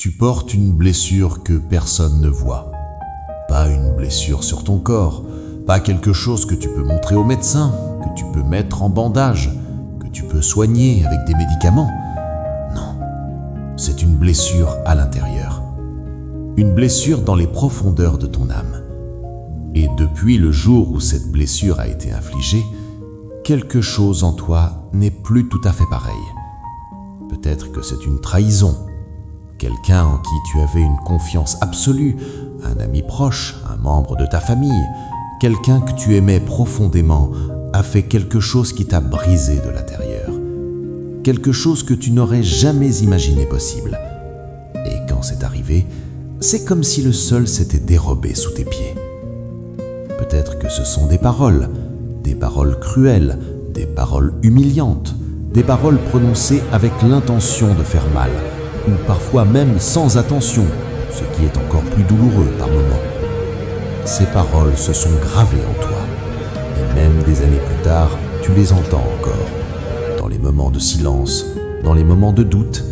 Tu portes une blessure que personne ne voit. Pas une blessure sur ton corps, pas quelque chose que tu peux montrer au médecin, que tu peux mettre en bandage, que tu peux soigner avec des médicaments. Non, c'est une blessure à l'intérieur. Une blessure dans les profondeurs de ton âme. Et depuis le jour où cette blessure a été infligée, quelque chose en toi n'est plus tout à fait pareil. Peut-être que c'est une trahison. Quelqu'un en qui tu avais une confiance absolue, un ami proche, un membre de ta famille, quelqu'un que tu aimais profondément, a fait quelque chose qui t'a brisé de l'intérieur. Quelque chose que tu n'aurais jamais imaginé possible. Et quand c'est arrivé, c'est comme si le sol s'était dérobé sous tes pieds. Peut-être que ce sont des paroles cruelles, des paroles humiliantes, des paroles prononcées avec l'intention de faire mal, ou parfois même sans attention, ce qui est encore plus douloureux par moments. Ces paroles se sont gravées en toi, et même des années plus tard, tu les entends encore. Dans les moments de silence, dans les moments de doute,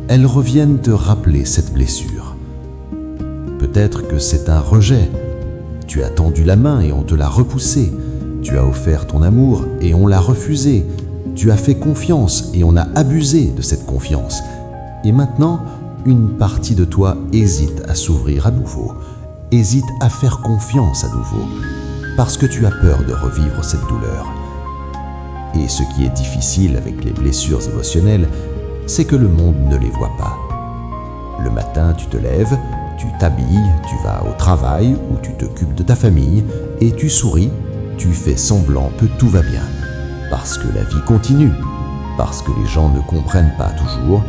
elles reviennent te rappeler cette blessure. Peut-être que c'est un rejet. Tu as tendu la main et on te l'a repoussé. Tu as offert ton amour et on l'a refusé. Tu as fait confiance et on a abusé de cette confiance. Et maintenant, une partie de toi hésite à s'ouvrir à nouveau, hésite à faire confiance à nouveau, parce que tu as peur de revivre cette douleur. Et ce qui est difficile avec les blessures émotionnelles, c'est que le monde ne les voit pas. Le matin, tu te lèves, tu t'habilles, tu vas au travail ou tu t'occupes de ta famille et tu souris, tu fais semblant que tout va bien. Parce que la vie continue, parce que les gens ne comprennent pas toujours,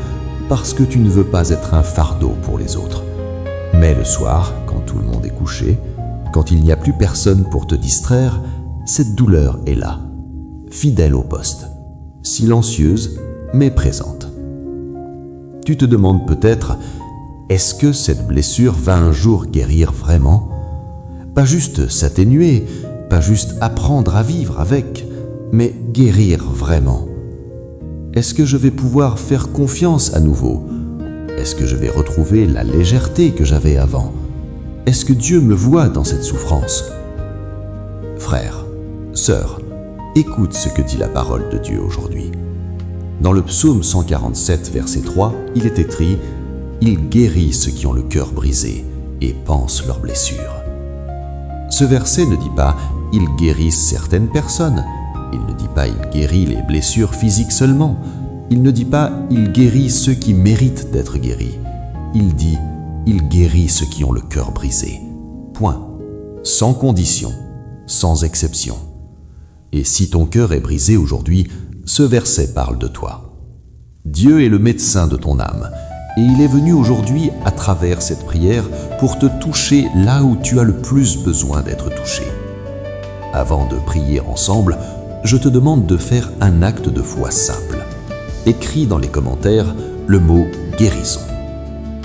parce que tu ne veux pas être un fardeau pour les autres. Mais le soir, quand tout le monde est couché, quand il n'y a plus personne pour te distraire, cette douleur est là, fidèle au poste, silencieuse mais présente. Tu te demandes peut-être, est-ce que cette blessure va un jour guérir vraiment? Pas juste s'atténuer, pas juste apprendre à vivre avec, mais guérir vraiment. Est-ce que je vais pouvoir faire confiance à nouveau? Est-ce que je vais retrouver la légèreté que j'avais avant? Est-ce que Dieu me voit dans cette souffrance? Frère, sœur, écoute ce que dit la parole de Dieu aujourd'hui. Dans le psaume 147, verset 3, il est écrit « Il guérit ceux qui ont le cœur brisé et pansent leurs blessures ». Ce verset ne dit pas « Il guérit certaines personnes ». Il ne dit pas « Il guérit les blessures physiques seulement ». Il ne dit pas « Il guérit ceux qui méritent d'être guéris ». Il dit « Il guérit ceux qui ont le cœur brisé ». Point. Sans condition, sans exception. Et si ton cœur est brisé aujourd'hui, ce verset parle de toi. Dieu est le médecin de ton âme, et il est venu aujourd'hui à travers cette prière pour te toucher là où tu as le plus besoin d'être touché. Avant de prier ensemble, je te demande de faire un acte de foi simple. Écris dans les commentaires le mot « guérison ».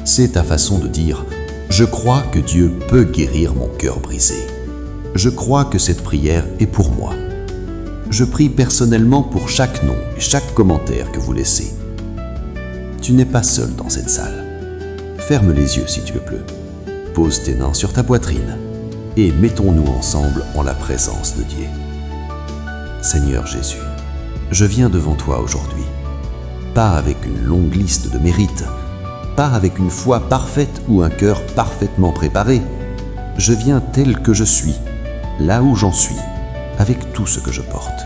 C'est ta façon de dire « Je crois que Dieu peut guérir mon cœur brisé. Je crois que cette prière est pour moi. Je prie personnellement pour chaque nom et chaque commentaire que vous laissez. » Tu n'es pas seul dans cette salle. Ferme les yeux si tu le peux. Pose tes mains sur ta poitrine et mettons-nous ensemble en la présence de Dieu. Seigneur Jésus, je viens devant toi aujourd'hui, pas avec une longue liste de mérites, pas avec une foi parfaite ou un cœur parfaitement préparé. Je viens tel que je suis, là où j'en suis, avec tout ce que je porte.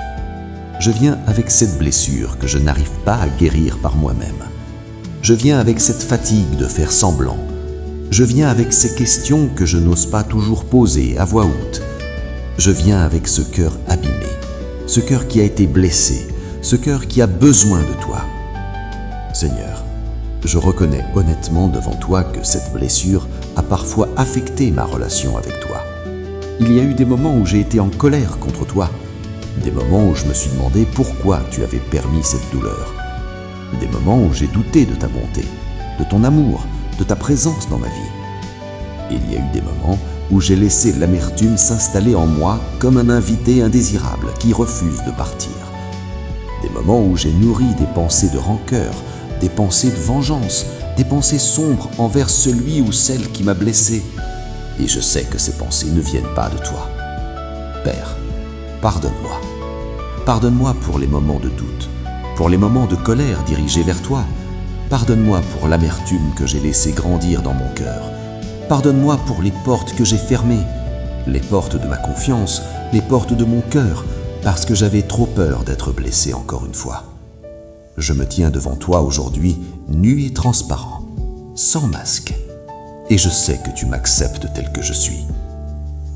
Je viens avec cette blessure que je n'arrive pas à guérir par moi-même. Je viens avec cette fatigue de faire semblant. Je viens avec ces questions que je n'ose pas toujours poser à voix haute. Je viens avec ce cœur abîmé, ce cœur qui a été blessé, ce cœur qui a besoin de toi. Seigneur, je reconnais honnêtement devant toi que cette blessure a parfois affecté ma relation avec toi. Il y a eu des moments où j'ai été en colère contre toi, des moments où je me suis demandé pourquoi tu avais permis cette douleur, des moments où j'ai douté de ta bonté, de ton amour, de ta présence dans ma vie. Il y a eu des moments où j'ai laissé l'amertume s'installer en moi comme un invité indésirable qui refuse de partir. Des moments où j'ai nourri des pensées de rancœur, des pensées de vengeance, des pensées sombres envers celui ou celle qui m'a blessé. Et je sais que ces pensées ne viennent pas de toi. Père, pardonne-moi. Pardonne-moi pour les moments de doute, pour les moments de colère dirigés vers toi. Pardonne-moi pour l'amertume que j'ai laissée grandir dans mon cœur. Pardonne-moi pour les portes que j'ai fermées, les portes de ma confiance, les portes de mon cœur, parce que j'avais trop peur d'être blessé encore une fois. Je me tiens devant toi aujourd'hui, nu et transparent, sans masque, et je sais que tu m'acceptes tel que je suis.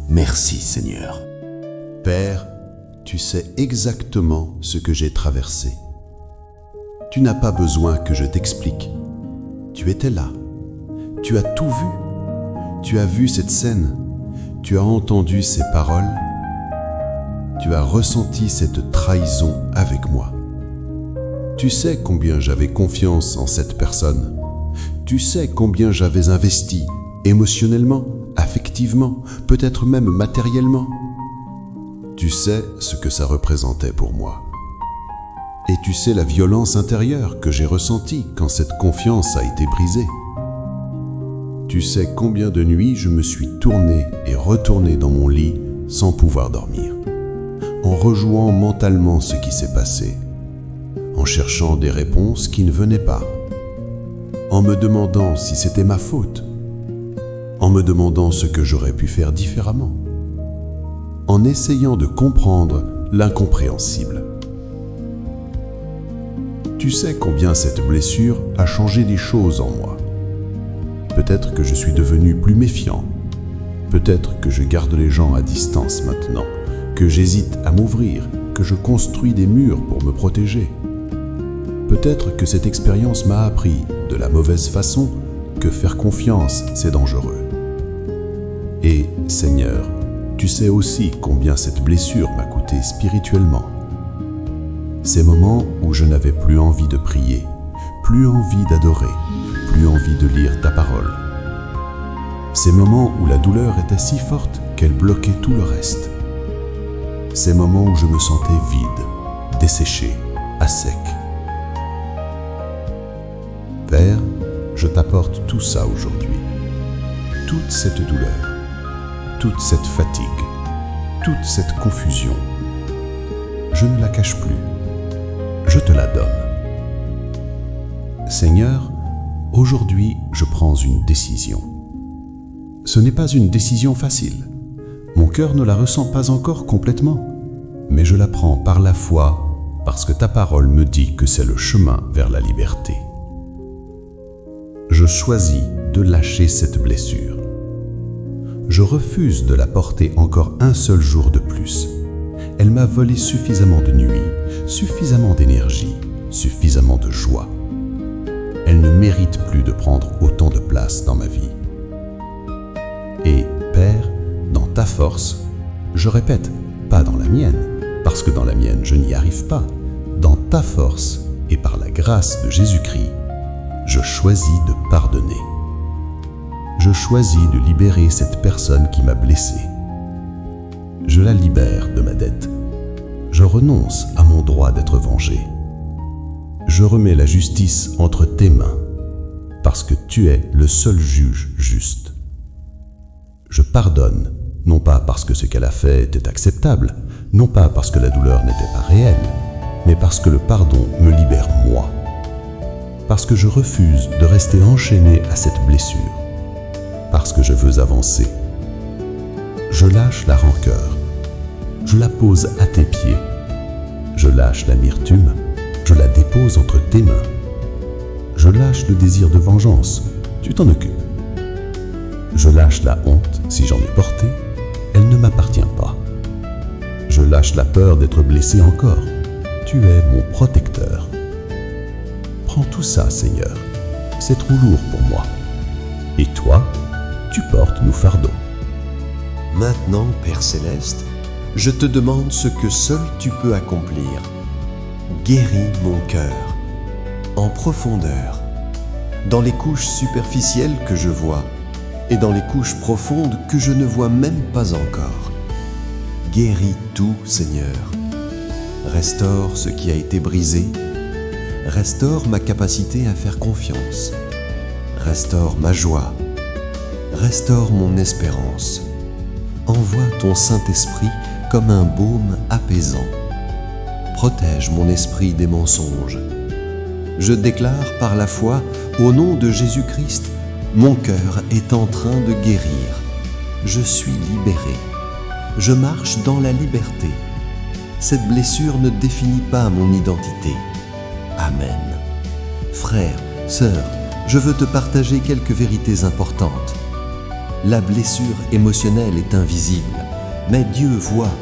Merci, Seigneur. Père, tu sais exactement ce que j'ai traversé. Tu n'as pas besoin que je t'explique. Tu étais là. Tu as tout vu. Tu as vu cette scène. Tu as entendu ces paroles. Tu as ressenti cette trahison avec moi. Tu sais combien j'avais confiance en cette personne. Tu sais combien j'avais investi émotionnellement, affectivement, peut-être même matériellement. Tu sais ce que ça représentait pour moi. Et tu sais la violence intérieure que j'ai ressentie quand cette confiance a été brisée. Tu sais combien de nuits je me suis tourné et retourné dans mon lit sans pouvoir dormir, en rejouant mentalement ce qui s'est passé, en cherchant des réponses qui ne venaient pas, en me demandant si c'était ma faute, en me demandant ce que j'aurais pu faire différemment, en essayant de comprendre l'incompréhensible. Tu sais combien cette blessure a changé des choses en moi. Peut-être que je suis devenu plus méfiant. Peut-être que je garde les gens à distance maintenant, que j'hésite à m'ouvrir, que je construis des murs pour me protéger. Peut-être que cette expérience m'a appris, de la mauvaise façon, que faire confiance, c'est dangereux. Et, Seigneur, tu sais aussi combien cette blessure m'a coûté spirituellement. Ces moments où je n'avais plus envie de prier, plus envie d'adorer, plus envie de lire ta parole. Ces moments où la douleur était si forte qu'elle bloquait tout le reste. Ces moments où je me sentais vide, desséché, à sec. Père, je t'apporte tout ça aujourd'hui. Toute cette douleur, toute cette fatigue, toute cette confusion. Je ne la cache plus. Je te la donne. Seigneur, aujourd'hui, je prends une décision. Ce n'est pas une décision facile. Mon cœur ne la ressent pas encore complètement, mais je la prends par la foi parce que ta parole me dit que c'est le chemin vers la liberté. Je choisis de lâcher cette blessure. Je refuse de la porter encore un seul jour de plus. Elle m'a volé suffisamment de nuits, suffisamment d'énergie, suffisamment de joie. Elle ne mérite plus de prendre autant de place dans ma vie. Et, Père, dans ta force, je répète, pas dans la mienne, parce que dans la mienne, je n'y arrive pas. Dans ta force et par la grâce de Jésus-Christ, je choisis de pardonner. Je choisis de libérer cette personne qui m'a blessé. Je la libère de ma dette. Je renonce à mon droit d'être vengé. Je remets la justice entre tes mains, parce que tu es le seul juge juste. Je pardonne, non pas parce que ce qu'elle a fait était acceptable, non pas parce que la douleur n'était pas réelle, mais parce que le pardon me libère moi. Parce que je refuse de rester enchaîné à cette blessure. Parce que je veux avancer. Je lâche la rancœur. Je la pose à tes pieds. Je lâche l'amertume. Je la dépose entre tes mains. Je lâche le désir de vengeance. Tu t'en occupes. Je lâche la honte si j'en ai porté. Elle ne m'appartient pas. Je lâche la peur d'être blessé encore. Tu es mon protecteur. Prends tout ça, Seigneur. C'est trop lourd pour moi. Et toi, tu portes nos fardeaux. Maintenant, Père Céleste, je te demande ce que seul tu peux accomplir. Guéris mon cœur, en profondeur, dans les couches superficielles que je vois et dans les couches profondes que je ne vois même pas encore. Guéris tout, Seigneur. Restaure ce qui a été brisé. Restaure ma capacité à faire confiance. Restaure ma joie. Restaure mon espérance. Envoie ton Saint-Esprit comme un baume apaisant. Protège mon esprit des mensonges. Je déclare par la foi, au nom de Jésus-Christ, mon cœur est en train de guérir. Je suis libéré. Je marche dans la liberté. Cette blessure ne définit pas mon identité. Amen. Frère, sœur, je veux te partager quelques vérités importantes. La blessure émotionnelle est invisible, mais Dieu voit,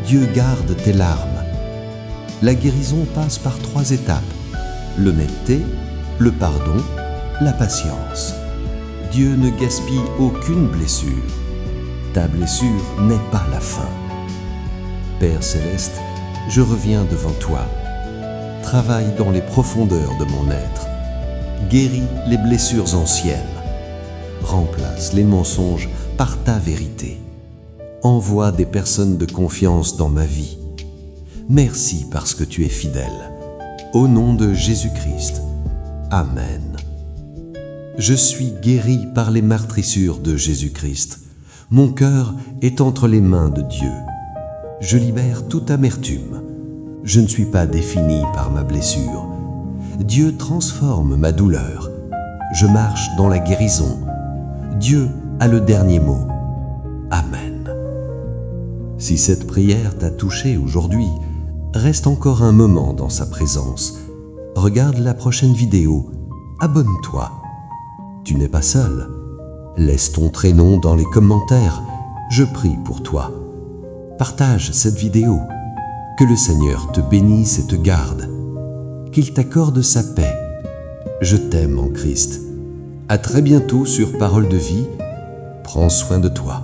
Dieu garde tes larmes. La guérison passe par 3 étapes: l'honnêteté, le pardon, la patience. Dieu ne gaspille aucune blessure. Ta blessure n'est pas la fin. Père céleste, je reviens devant toi. Travaille dans les profondeurs de mon être. Guéris les blessures anciennes. Remplace les mensonges par ta vérité. Envoie des personnes de confiance dans ma vie. Merci parce que tu es fidèle. Au nom de Jésus-Christ. Amen. Je suis guéri par les meurtrissures de Jésus-Christ. Mon cœur est entre les mains de Dieu. Je libère toute amertume. Je ne suis pas défini par ma blessure. Dieu transforme ma douleur. Je marche dans la guérison. Dieu a le dernier mot. Amen. Si cette prière t'a touché aujourd'hui, reste encore un moment dans sa présence. Regarde la prochaine vidéo. Abonne-toi. Tu n'es pas seul. Laisse ton prénom dans les commentaires. Je prie pour toi. Partage cette vidéo. Que le Seigneur te bénisse et te garde. Qu'il t'accorde sa paix. Je t'aime en Christ. À très bientôt sur Parole de vie. Prends soin de toi.